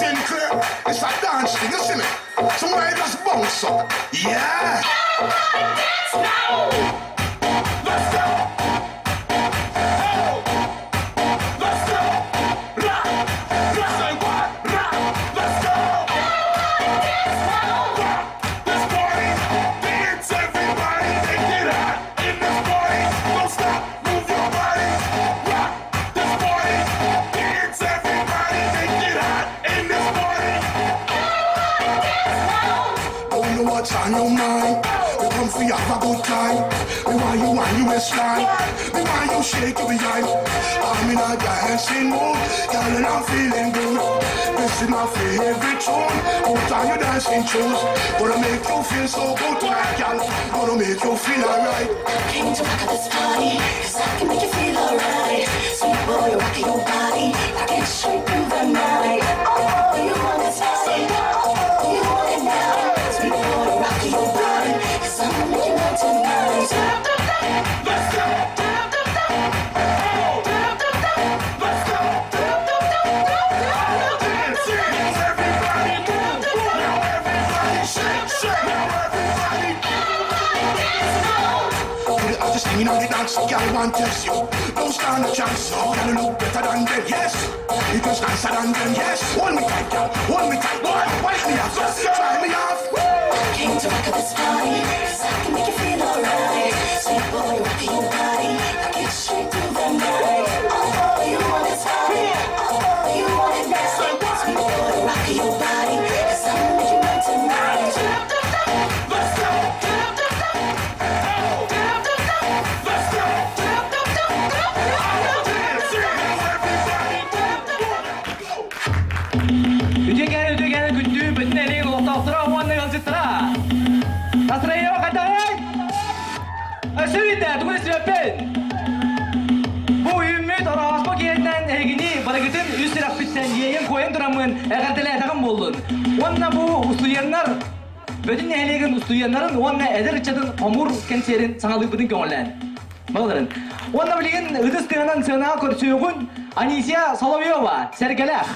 Sinclair, it's a dance thing, you see me? Somebody just bounce up. Yeah! Everybody dance now! Let's go! Oh! Let's go! Rock! Let's say what? Rock! Let's go! Everybody dance now! Rock! This party! Dance everybody! They get hot in this party! Don't stop! Move your body! Rock! This party! Dance everybody! They get hot in this party! Everybody dance now! Don't know what's on your mind. We come for you, have a good time. We want you on your waistline. We want you shake your behind. I'm in a dancing mood. Girl, and I'm feeling good. This is my favorite tune. Put on your dancing shoes. Gonna make you feel so good tonight, girl. Gonna make you feel alright. Came to rock at this party, 'cause I can make you feel alright. Sweet boy, rocking your body, rocking straight through the night. Oh, you want it sexy, oh, you want it now. Sweet boy, rocking your body, 'cause I'm gonna make you mine tonight. Let's go! Oh! Let's go! Dancing! Everybody move! Now everybody shake, shake! Now everybody dance now. I just singing on the dance, girl, want to test you. Don't stand a chance, no. Girl, you look better than them, yes. You can stand than them, yes. Hold me tight, girl, hold me tight. Wipe me off, just try me off. Came to rock at this party, 'cause I can make you feel alright. Sweet boy, rocking your body, rocking straight through the night. Oh, you want it sexy, oh, you want it now. Sweet boy, rocking your body, 'cause I'm gonna make you mine tonight. Let's go! Oh! Let's go! Dancing! Everybody move! Үдегені күтті бүтін әлеген ұлықтастыра оңанны қалжыттыра. Тасырайы қайтайын! Сөйді, түгін өстіреппен! Бұл үйіммет арағаспа кейіннен әгіні барагетін үстіріп біттен ейін қойын тұрамын әғіртілі әтіғым болдың. Онына бұл ұстуянлар, бүтін әлеген ұстуянларын онына әдір үтчетін қамур кәнсерін саңалы бұдың көңілін. Бағыларын. Онына білеген үдістігінен сығынаға көрсеуғын Анисия Соловьева, сәргеләқ.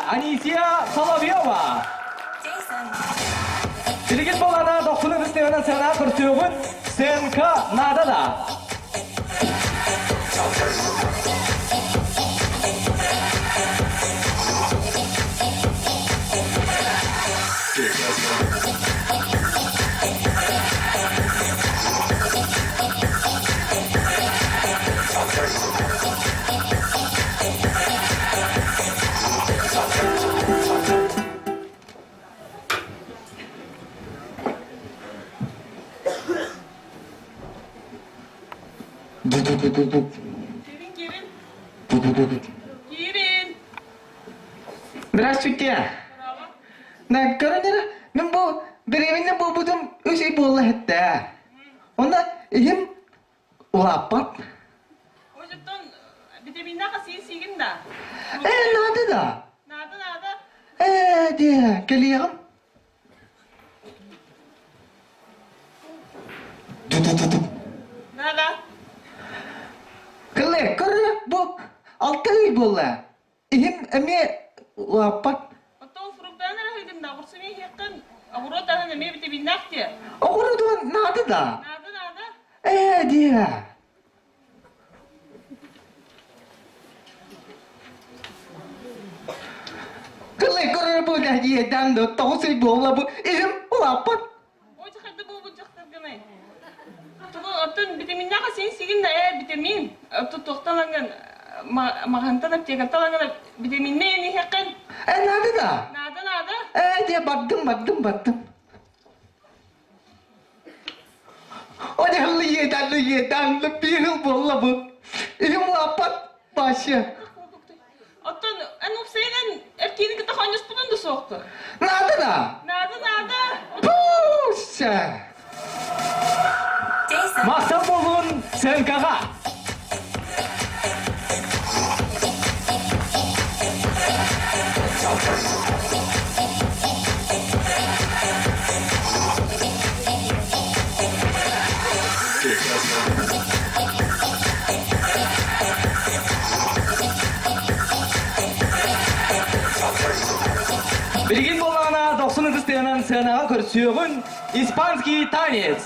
Anisia Solovyova. Jason. Bilgin bolana 9 sınıfına sana kursuyun Senka Nadada. Кирин. Здравствуйте. На коронера мен бу беременна болбудум өсөй болла хетте. Онда им улаппат. Ожоттон витаминнака сиин да. Нады да. Нада. Де, келиям. Нада. Кыле, көрө бу алты болла. Им эме улаппат. Оттон фруктанер хыгын да. Курсуми хеккен. Агуротаны неме витаминнакте. Огурудун нады да. Нада. Де. Кыле, көрө бу да еден до тосы болла бу. Им улаппат. Ой хадды бу жактар гынай. Оттон витаминнака сиин да витамин. Оттон токталанган магантан аптекаталанган витаминне эни хеккен. Нады да. Нада. Де baktım. O ne hıllı yeden bir hıl bolla bu. İlim lapat başı. Оттон упсайган эркини кыта хоньос путун да соқты. Nada da. Нада. Puxa. Jason. Masa bulun sen kaka. Bilgin bolana 90 isteyen sanağa kursuyun İspanski tanец.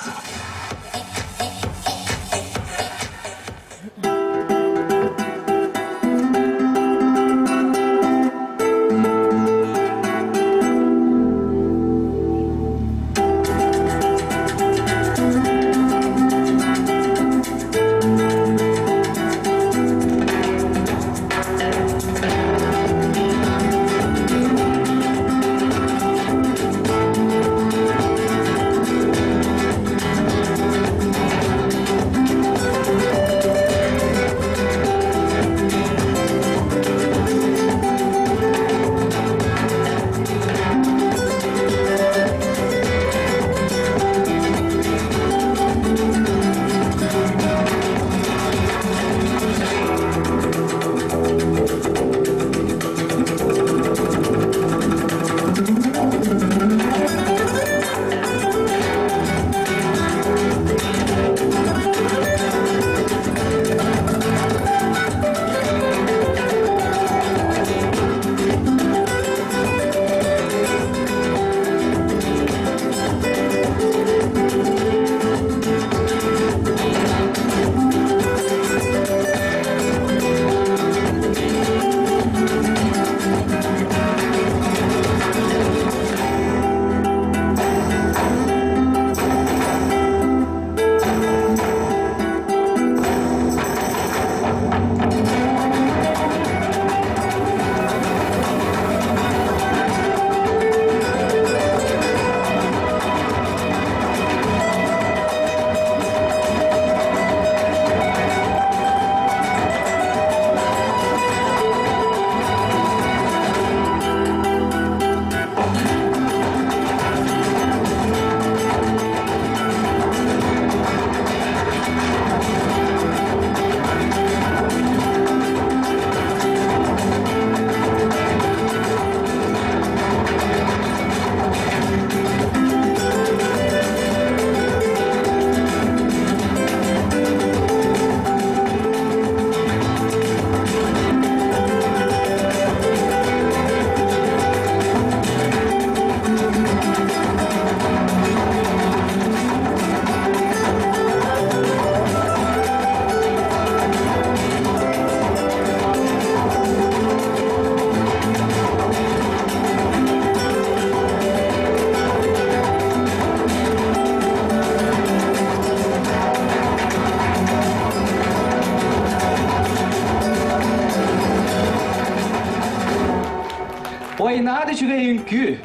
Oynadı çünkü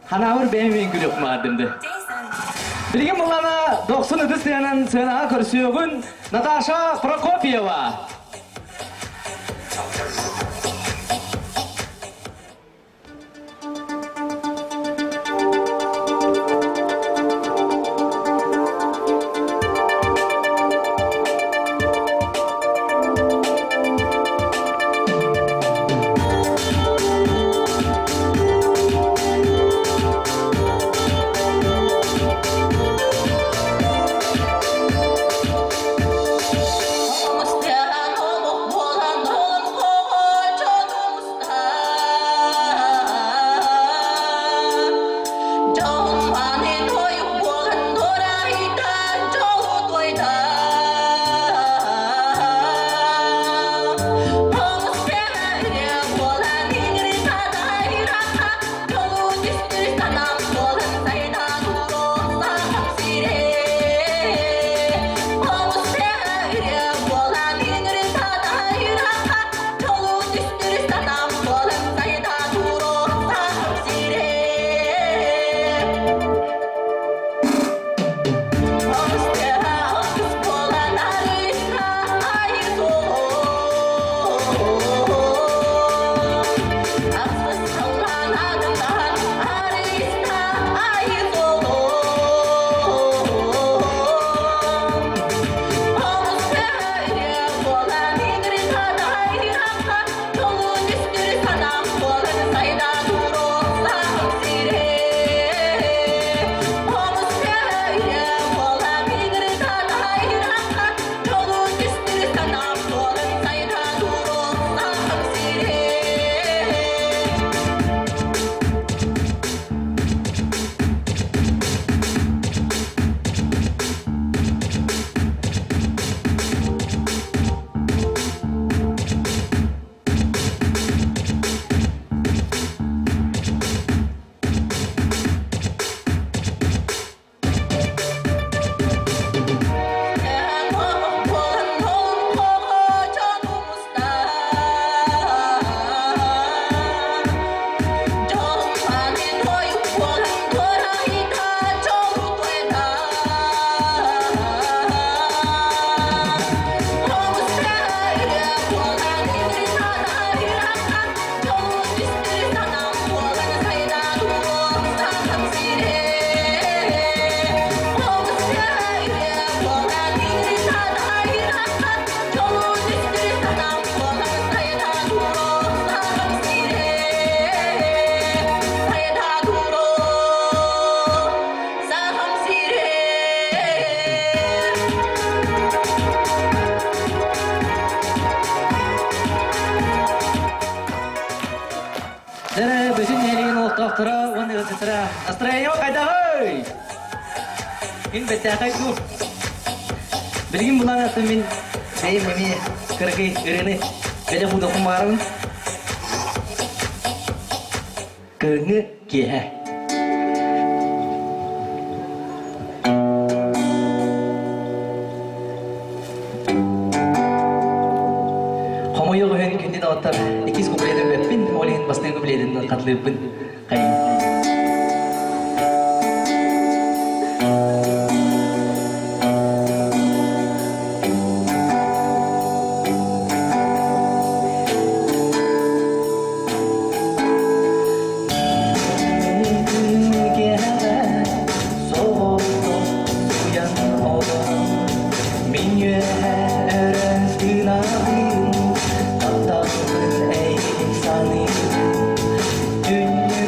hanavur benim gülüp mardımdı. Bilgin bulana 90 senenin sena kürsüyün Natasha Prokofyeva. Dere bütün yerin ortaktıra, onu ısıtıra. Astray yok ayda hey! İn bette akay ku. Bilgin bulan atın min beyim memi kırgı ürünü. Bede bu dokun varın. Kırgı kihe. Homoyo kohen kundi da otar ikis kumpletin bepin, olin basnen kumpletin katlepin kain. Dünya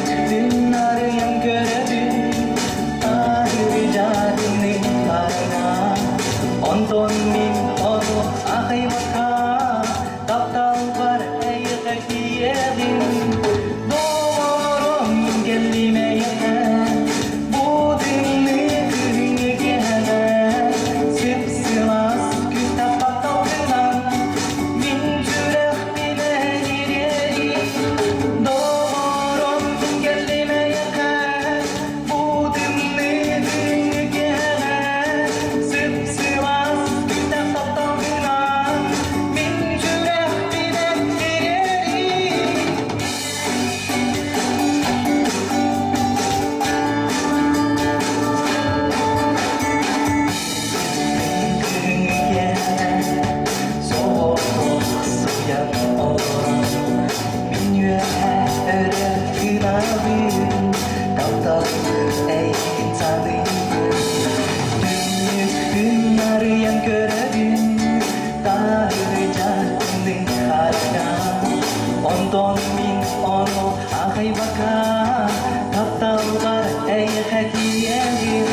onu ağay baka Taptalgar ey hediyelim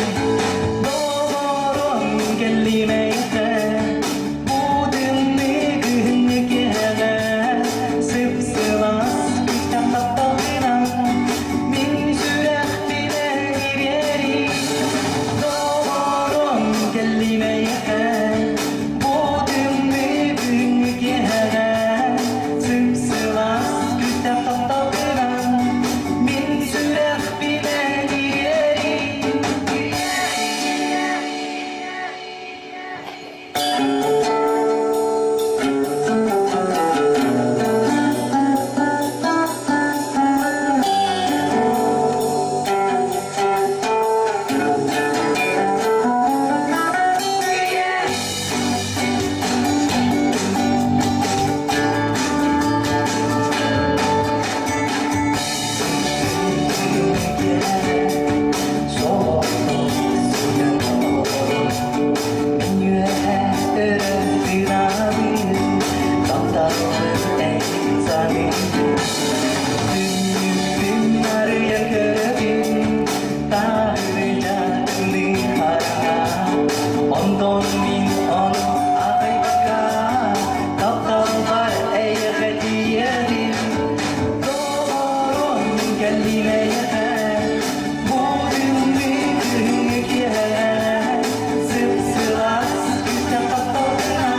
Doğurun gellimeyse Bu dünni günlükere Sıpsılas kitap taptalgına Min sürek bile ileri Doğurun gellimeyse Bu dünni günlükere Sıpsılas kitap taptalgına Min sürek bile ileri Ondan bin onu ağay baka Taptalgar ey hediyelim Doğurun gellimeye Bu dünlü günlük yere Sıpsılas kitap taptalgına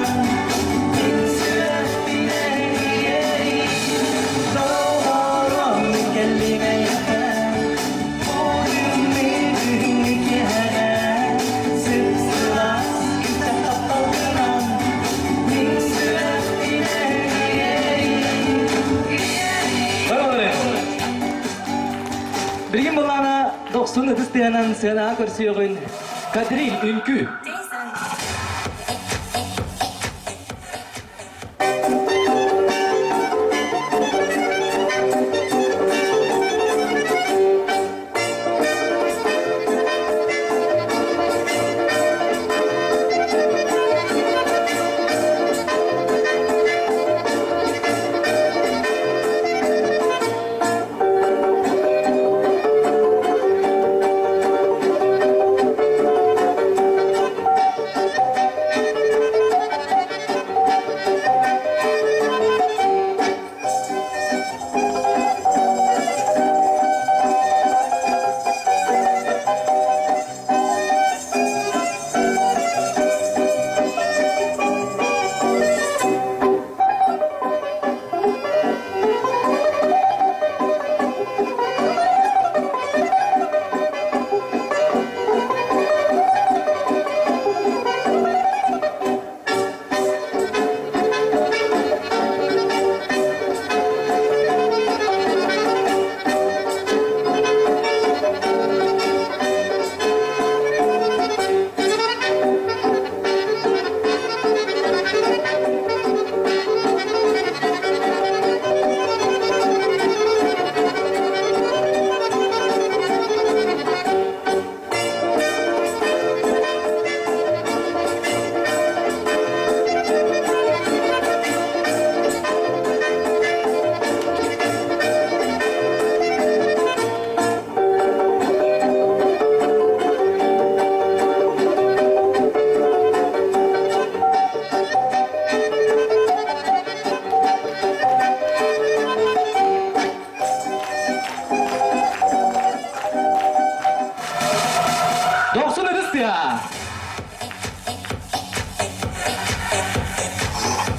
Bin sürek bile ileri Doğurun gellimeye Bu dünlü günlük yere Sıpsılas kitap taptalgına Bin sürek bile ileri Birgin bolana 90 ыдыстыянан сына көрсөйгөн Кадрил Үнкү.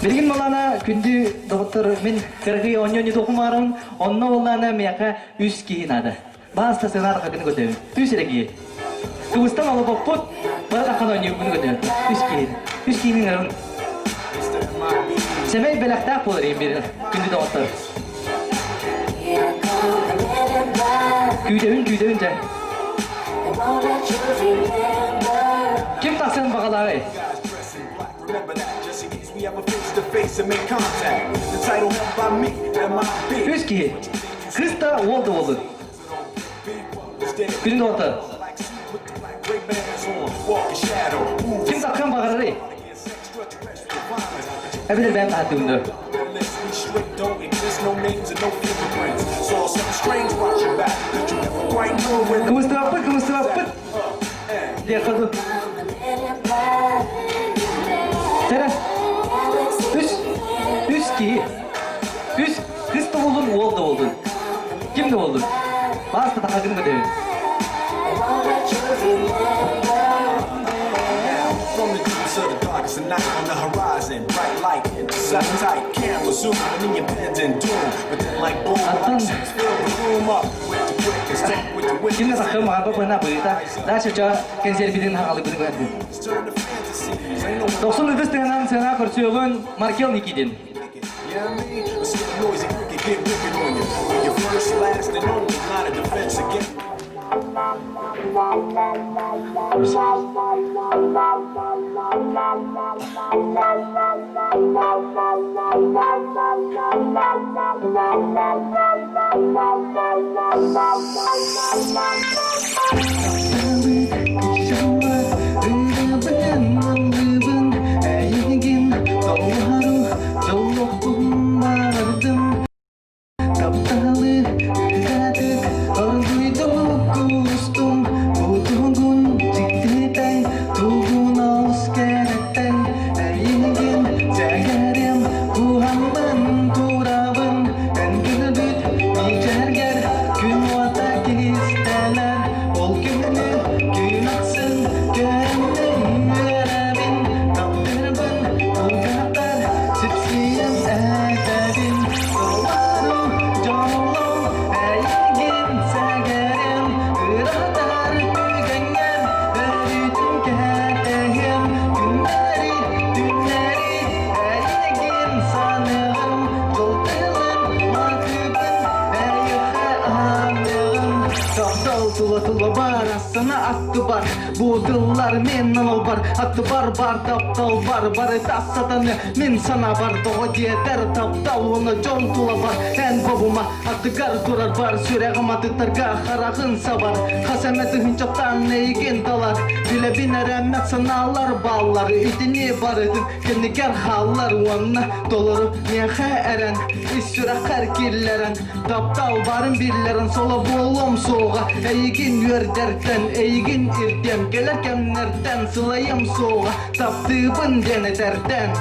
Birgin bolana күндү доктор мен кыргый оньони докумарын онно болана мияка үс кийинады. Баста сценарга күнү көтөм. Үс эреги. Кыбыстан алып боппут, бара канон күнү көтөм. Үс кийин гарын. Семей белакта болор бир күндү доктор. Күйдөүн жа. Ким таксын багалары? Remember that, just in case we have a face to face and make contact. The title held by me, M.I.B. Üski, Krista oldu. Günün doktор. Kim takkan bağırır? Bilir ben tahtımda. click don't exist, no names and no fingerprints. Saw something strange about your back, that you never quite knew when the Кымыстыраппыт. Дияқырды. Тәрі. Үс ки. Үс кыз да болдun, ол да болдun. Ким да болдun? Басты тақа кімгі деуін. from the deeps of the darkest of night on the horizon, bright light, inside tight, camera zooming in your pens and doom. But then like boom, lights fill the room up with the quickest take with the Kimle wickedest. sakın mağaba pernah berita. Dah coba kenzel bidin hak alıp berita. Turn to fantasies, ain't no 99 dengan sana kursiyogun Markel Nikidin. yeah, I mean, but still noisy, you get wicked on you. When your first, last, and only line of defense again. Tuла var asana attı var bu dıllar mennan ol var attı var taptal var tas satanı men sana var doğa diyeter taptal ona jol tula var en babuma attı gar durar var süreğim atıtarga harağın savar hasemeti hınçaptan neygen dalar bile binerem sanalar ballar idini barıdın kendiker hallar ona dolurup nehe eren süre karkilleren taptal varın billerin sola bolum soğuğa Eygin yör dertten, eygin irtem Gelerken nereden sılayım soğuğa Taptığın dene dertten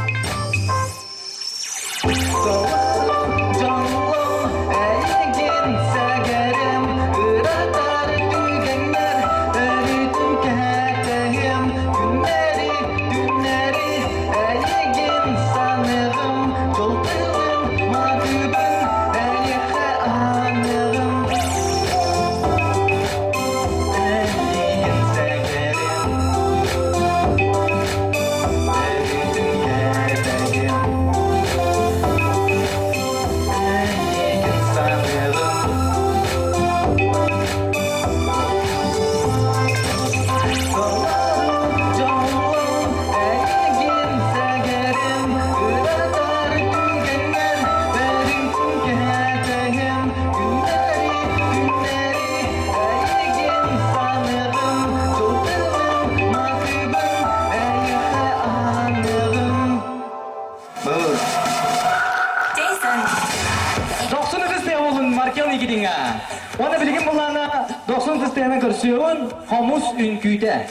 Soğuk canlım, eygin segerim Iraklar tügenler, eritim ketehim Günleri, eygin sanığım Çoltığım, madübüm, eyhe anığım Ona bilgin bulana 90 kıstayana kırsıyorun Homus ünküyde.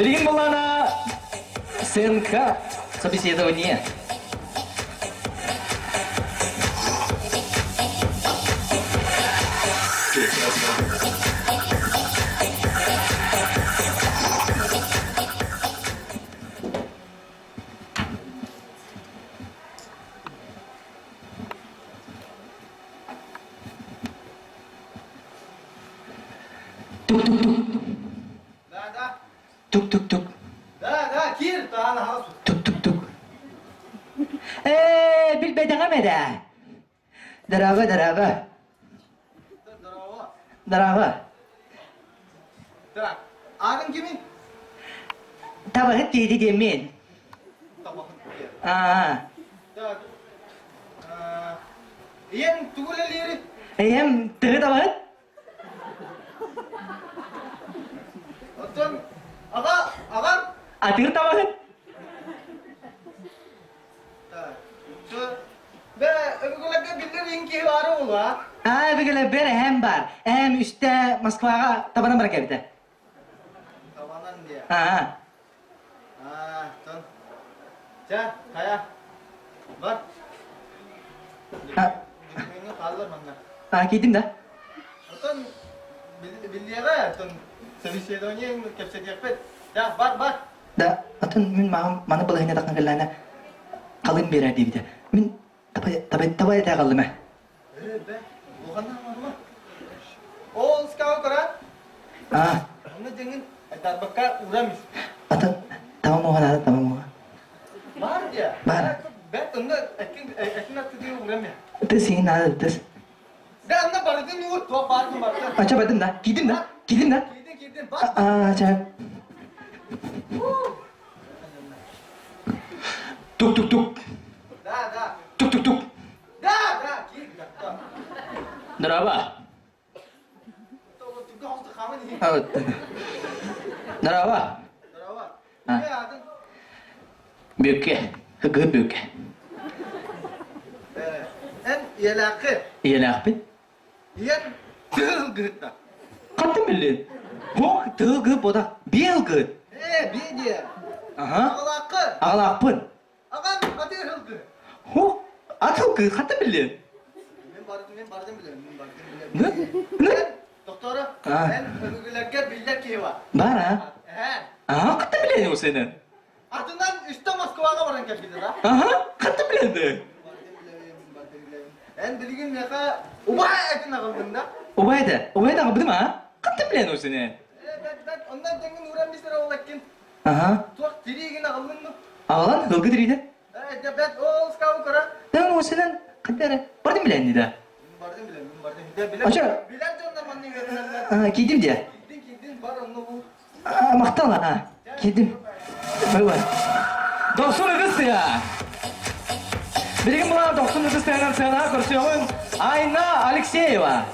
Билигин булана СНК собеседование. Тук-тук-тук. Да, кир, таны хас. Тук-тук-тук. Билбейден амеда. Дарага. Дарава. Дарага. Да. Арын кими? Табахыт дейді мен. Табахын. Да. Ен түгілелері. Тығы табахыт? Оттон, ағам. Тығы табахыт? Бе, öbürlerde bildiğin ki var oğlu ha? Бігілі бір әм бар. Әм үсті Москваға табанан бар кәбіті. Tabanan diye. Aa. Ton. Can, kaya. Var. Bildiğini kaldır bana. Кейдім да. Oton, bildiğine ya, ton. Собеседование кепсе дiyekpet. Ya, var. Да, атын мен маны бұлайына таққан кілләні қалым берер дейді. Мен табай да қалдым. Be, oğlanlar var mı? O skav kara. Onu dengin, darbaka uğramış. Атын tamam oğlan, tamam oğlan. Var diye. Var. Ben onu ekin attı diye uğramıyor. Tız senin adı tız. Ben ona barıdın uğur, tuğa barıdın. Aça badım da, giydim da. Gidin, bak. Aça. Tuk. Da. Tuk. Da, gidin. Daraba. Tukka hasta kamen iyi. Evet. Daraba. Darava. Ha. Ne adın? Büyükke. Hıgı büyükke. En yelakı. Iyelak bit. Yen tığıl gıhta. Kattın bilin. Ho, tığı gı boda. Bir gı. Bir diye. Aha. Ağlakı. Ağlak pın. Ağam hadi hılgı. Ho, atıl gı. Kattın bilin. Ben bardım bile. Ne? Doktora, Ha. ben öbürlerge bildik ki var. Var ha. He. Aha, kattın bilin o senin. Ardından üstte Moskova'ya varan geldi la. Aha, kattın bilin de. Bardım bile. Ben bilgin ne ka ubay etin ağıldığında. Obaya da kapıdım ha. Kattın bilin o senin. Ben ondan dengin uğramışlar olakken. Aha. Tuak dirigin ağıldığında. Ağlan, hılgı diriydi. Ben o skavu kara. Demin o senin kattın. Bardın bilin dedi. Bardım bile. Aça. Bilen de ondan manni verirler. Giydim diye. Gidin var onu bu. Maktala ha. Giydim. Bak. 90 kız ya. Birigin buna 90 kız sana kursuyorsun. Ayna Alexeyeva.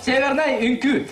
Северный Ünkü.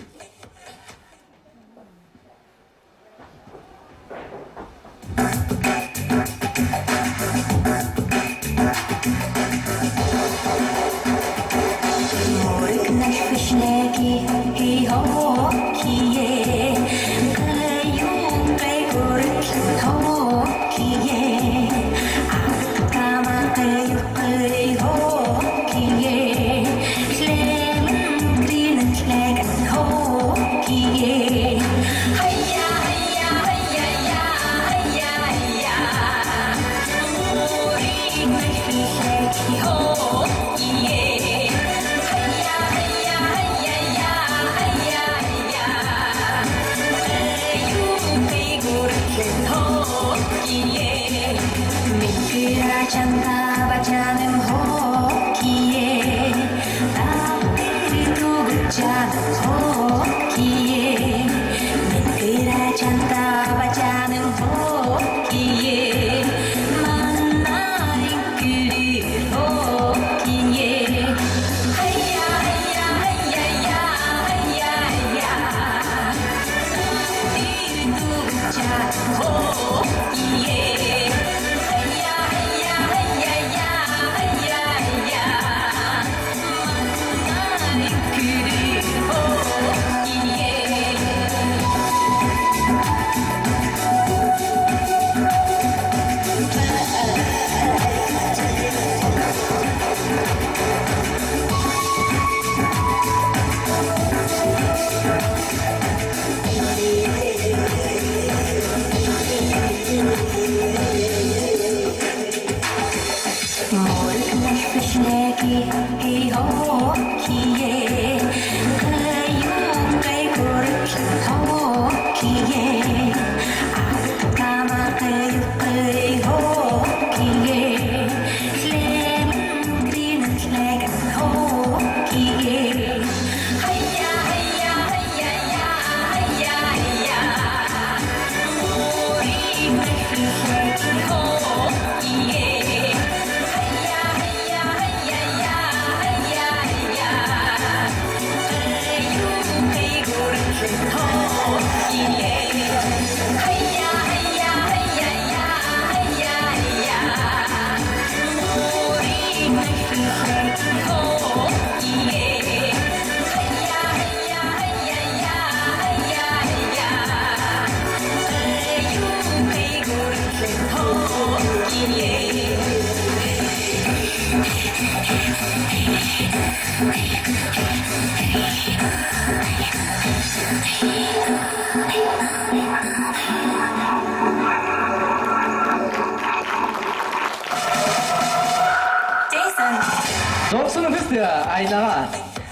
Doksun fıstı aynağa.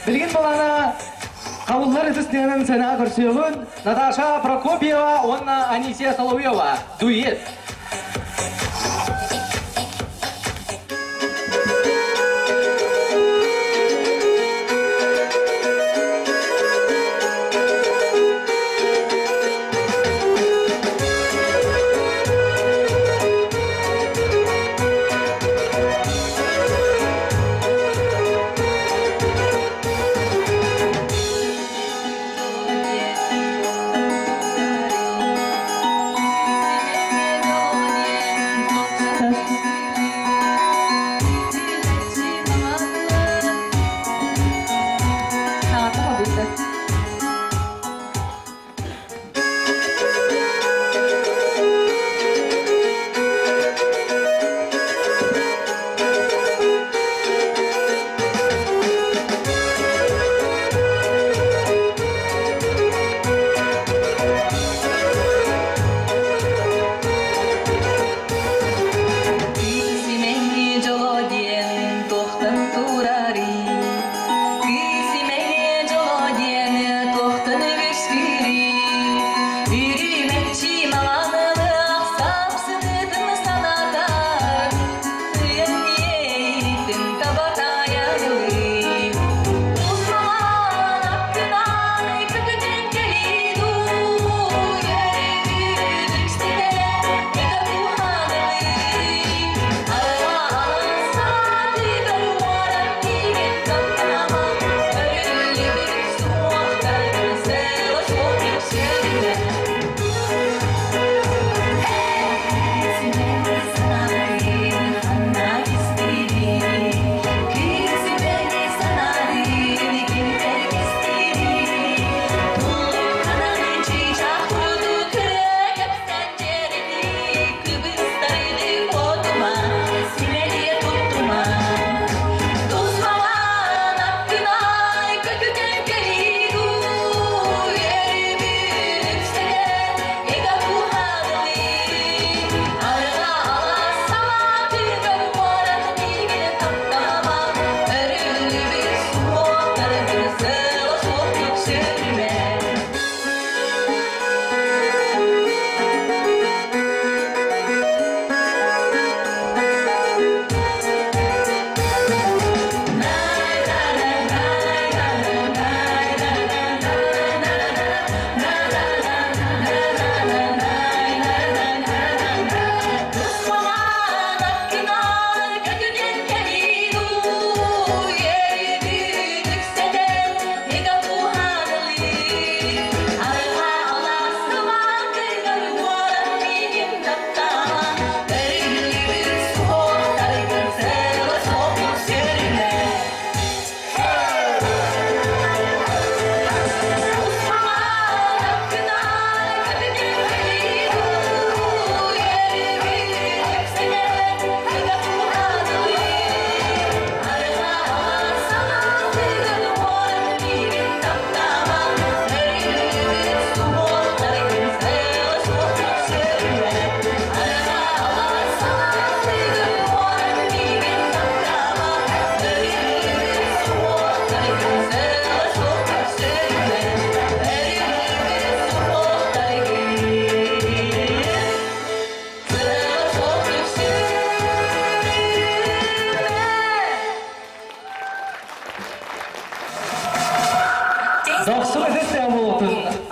Bilgin bolana Kavullar Tüstü'nün sana kürsüyün Natasha Prokopyeva, Onna Anisia Соловьева. Дуэт. Thank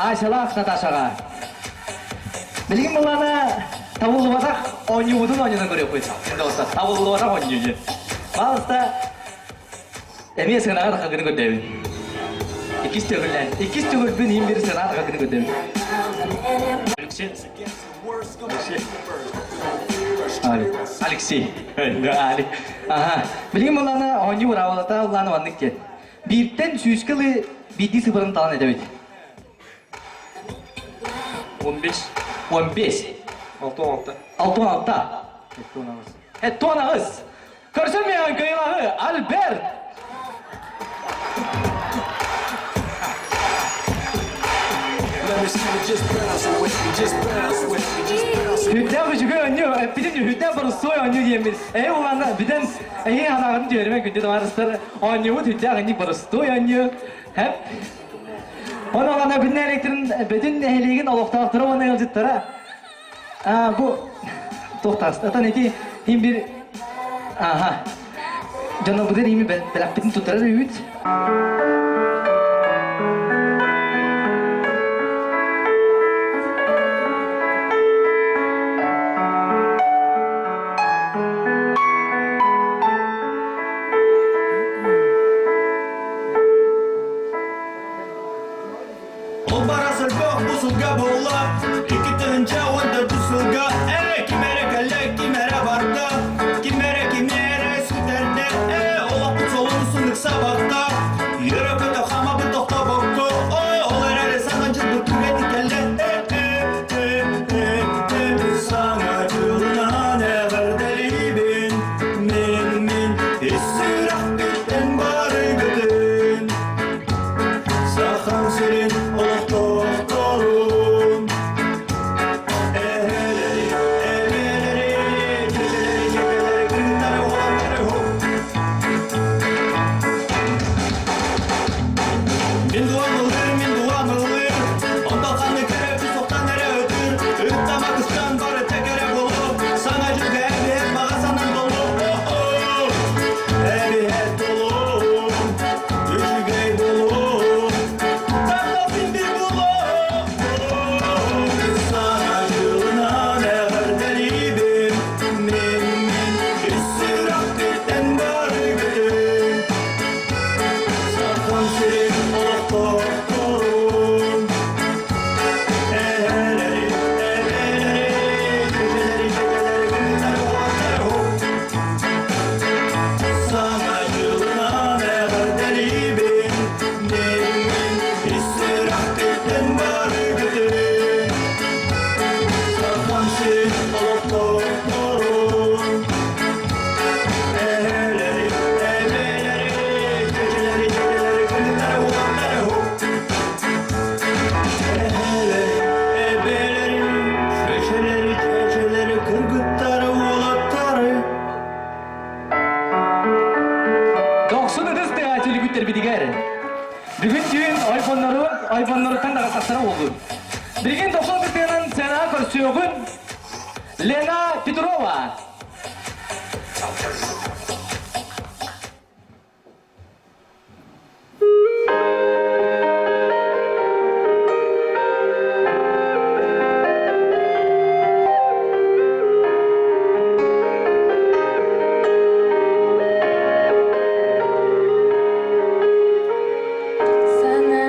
Ayşalak Natasha'ga. Bilgin bulana tavullu batak oynuğudun oyununu görüyor koysa. Dosta tavullu batak oynuyor. Bağızda emiye sığınağa da kakını gördüm. İkiz tügülden him bir sığınağa da kakını gördüm. Alexey. Ali. Aha. Bilgin bulana oynuyor ravalata ulanı vandık ki. Birden süyüskılı bildiği sıfırını talan edemedi. 15. 15. 6-16. 6-16'da. Ettuanağız. Körselmeyen kıyılağı Albert. Let me see you just bounce with me, just bounce with me, just bounce with me. Hütten küçük oynuyor. Bizim gibi hütten barısı oynuyor diyemeyiz. Ulanlar birden iyi anağını diyorum. Günde de varısıdır. Oynuyor. Hütten aynı barısı oynuyor. Hep. Onu olana bütün elektrin, bütün ehliğin oluqtağıtırı ona yılcıtları. Bu toxtası. Atan eki hem bir... Aha. Canım bu der hemi belak bitin tutturar üyüt. iPhone'ları kan da kasara oldu. Bilgin 90 kırtığının sena korsuyokun Lena Petrova. Sana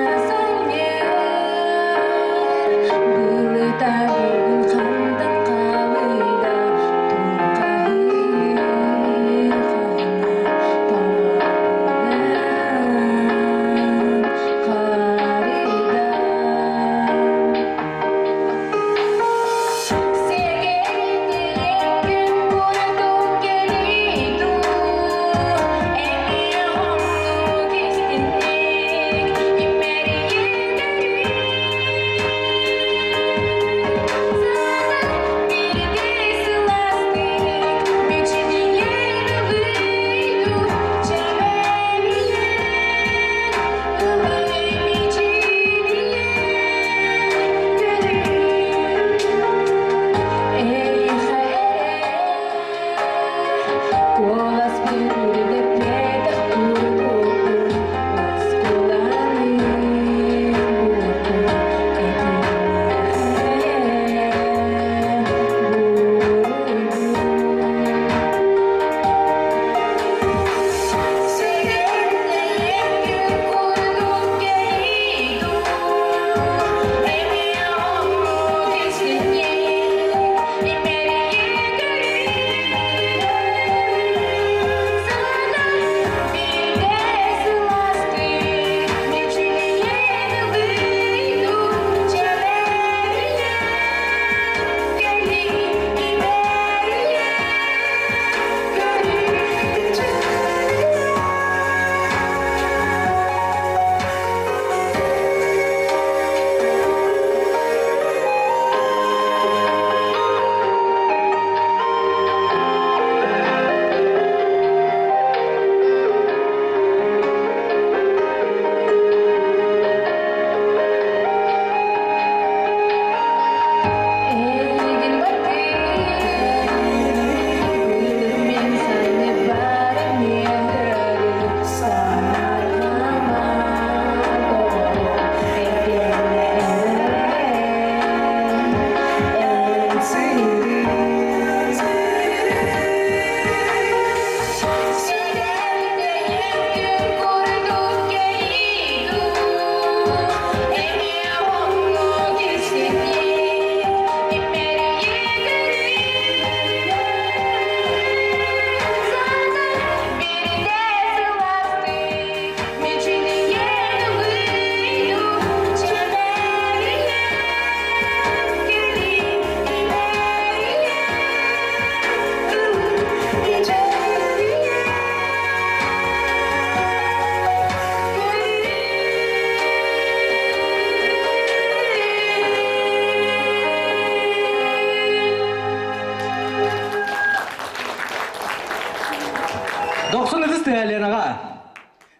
Ыдыс тыгаленаға.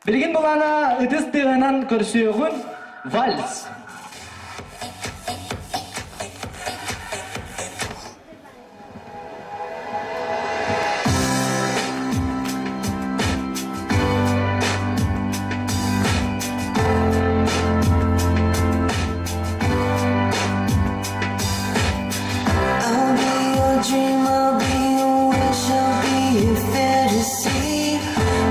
Білген болана ыдыс тыганан көрсөөгүн вальс. I'll be your dream, I'll be your wish, I'll be your fantasy.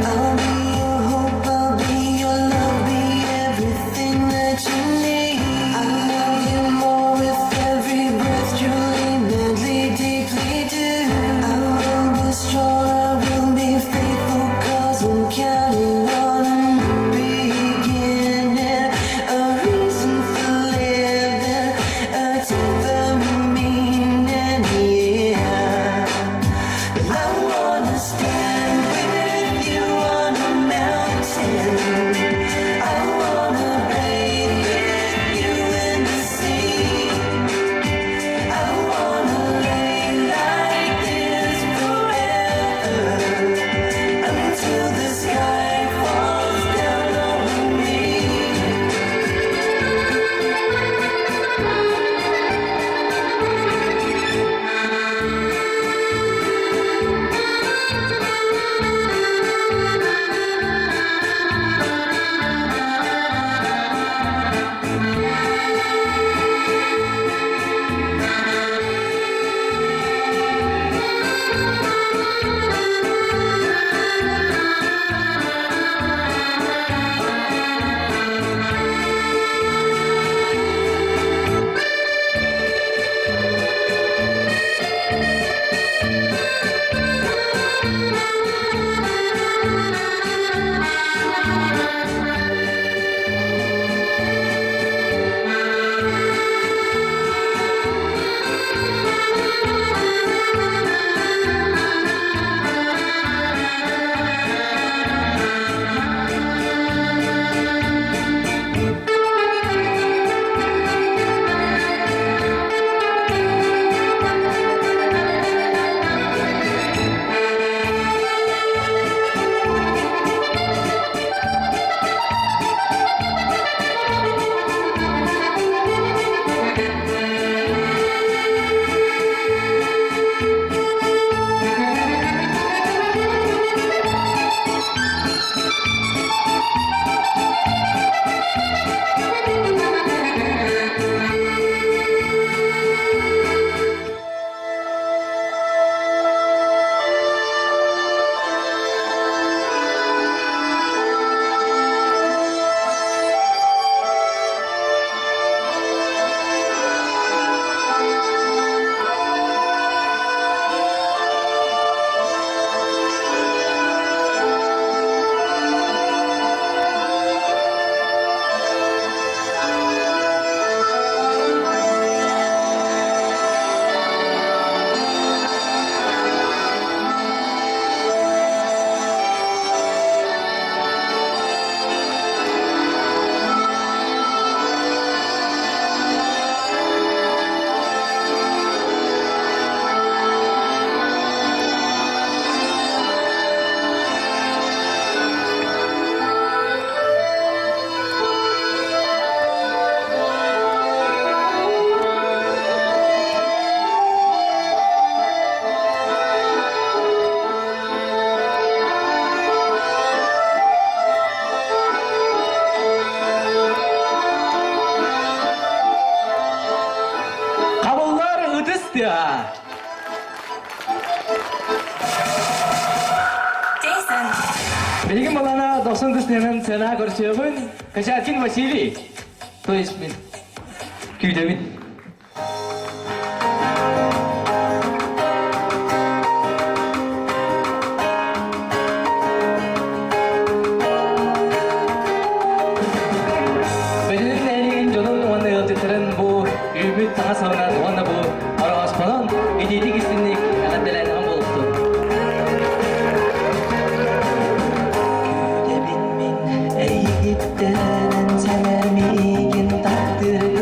I'll be your hope, I'll be your love, be everything that you need. I love you more with every breath, truly, madly, deeply do. I will be strong, I will be faithful, 'cause I'm counting on a beginning, a reason for living, a deeper meaning, yeah. I wanna stand with you on a mountain. I wanna bathe with you in the sea. I wanna lay like this forever until the sky falls down over me. Білген балана 90 сена көрсөөгүн Качаткин Василий. То есть мен күйдөмүн. Benim elin jonun onu yıltıtırın bu ümit tağa savunan onu bu aras falan gididik isimlik anadelen oldu. Ey gittin sen ermigin taktırın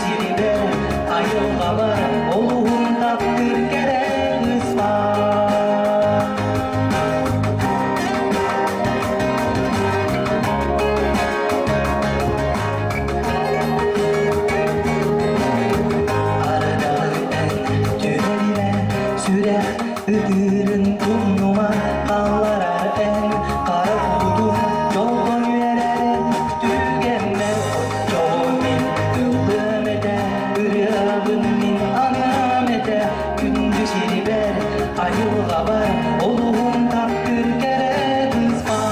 siriber ayılga baram oluğum taptır gerek ısmar Süre ödürün burnuma kallar en kara budum yoldan yürere tügenler çoğumin yıldın ede ürüyabın anam ede gündüz iriber ayılga var oluğum taktır kere kısmam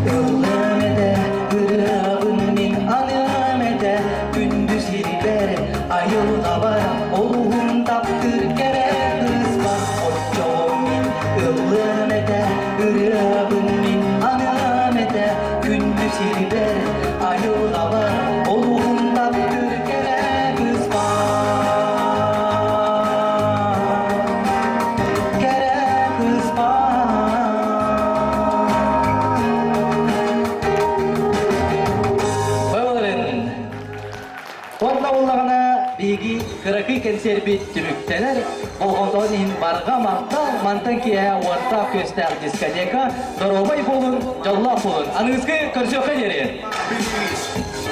Yıllamede, hırabın min anamede gündüz hiribere, ayılga varam oluğum taptır kere kısma Otçoğumin yıllamede, hırabın min anamede gündüz hiribere, ayılga varam oluğum taptır kere kısma Kere kısma Bağırın. Onda olağına bilgi kırıkı kenserbit türükteler. Boğondan in barga maqtal mantan kiye orta köstel diskoteka. Dorobay bolun, jallap bolun. Anыңызғы көрсөкке дереyin. Please.